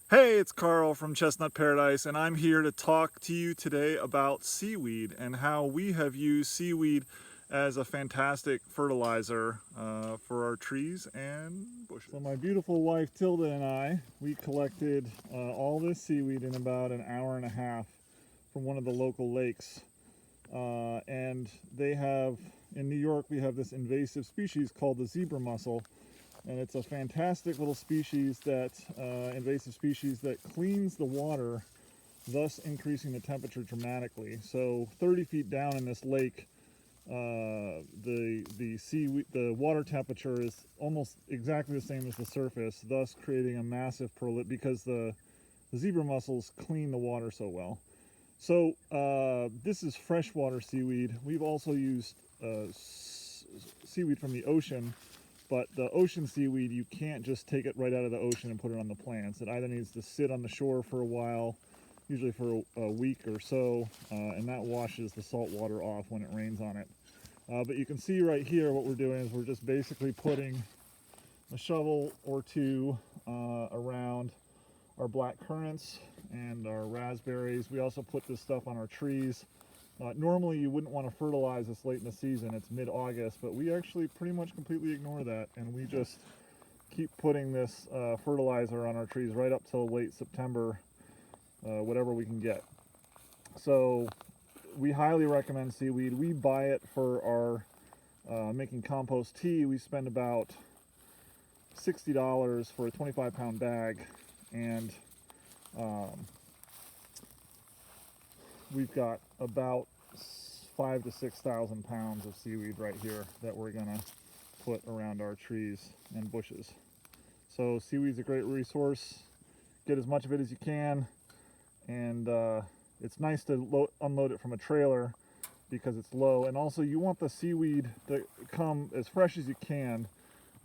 Hey, it's Carl from Chestnut Paradise, and I'm here to talk to you today about seaweed and how we have used seaweed as a fantastic fertilizer for our trees and bushes. So my beautiful wife Tilda and I, we collected all this seaweed in about an hour and a half from one of the local lakes. And they have, in New York, we have this invasive species called the zebra mussel. And it's a fantastic little species that, invasive species that cleans the water, thus increasing the temperature dramatically. So 30 feet down in this lake, the water temperature is almost exactly the same as the surface, thus creating a massive because the zebra mussels clean the water so well. So this is freshwater seaweed. We've also used seaweed from the ocean. But the ocean seaweed, you can't just take it right out of the ocean and put it on the plants. It either needs to sit on the shore for a while, usually for a week or so, and that washes the salt water off when it rains on it. But you can see right here what we're doing is we're just basically putting a shovel or two around our black currants and our raspberries. We also put this stuff on our trees. Normally you wouldn't want to fertilize this late in the season, it's mid-August, but we actually pretty much completely ignore that, and we just keep putting this fertilizer on our trees right up till late September, whatever we can get. So we highly recommend seaweed. We buy it for our making compost tea. We spend about $60 for a 25-pound bag, and we've got about 5,000 to 6,000 pounds of seaweed right here that we're gonna put around our trees and bushes. So seaweed's a great resource. Get as much of it as you can, and it's nice to unload it from a trailer because it's low. And also you want the seaweed to come as fresh as you can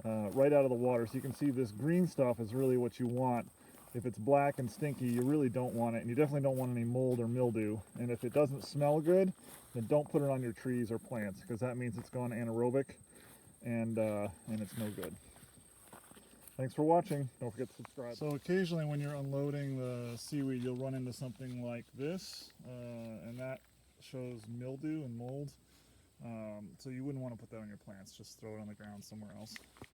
right out of the water. So you can see this green stuff is really what you want. If it's black and stinky, you really don't want it, and you definitely don't want any mold or mildew. And if it doesn't smell good, then don't put it on your trees or plants, because that means it's gone anaerobic, and it's no good. Thanks for watching. Don't forget to subscribe. So occasionally when you're unloading the seaweed, you'll run into something like this, and that shows mildew and mold. So you wouldn't want to put that on your plants. Just throw it on the ground somewhere else.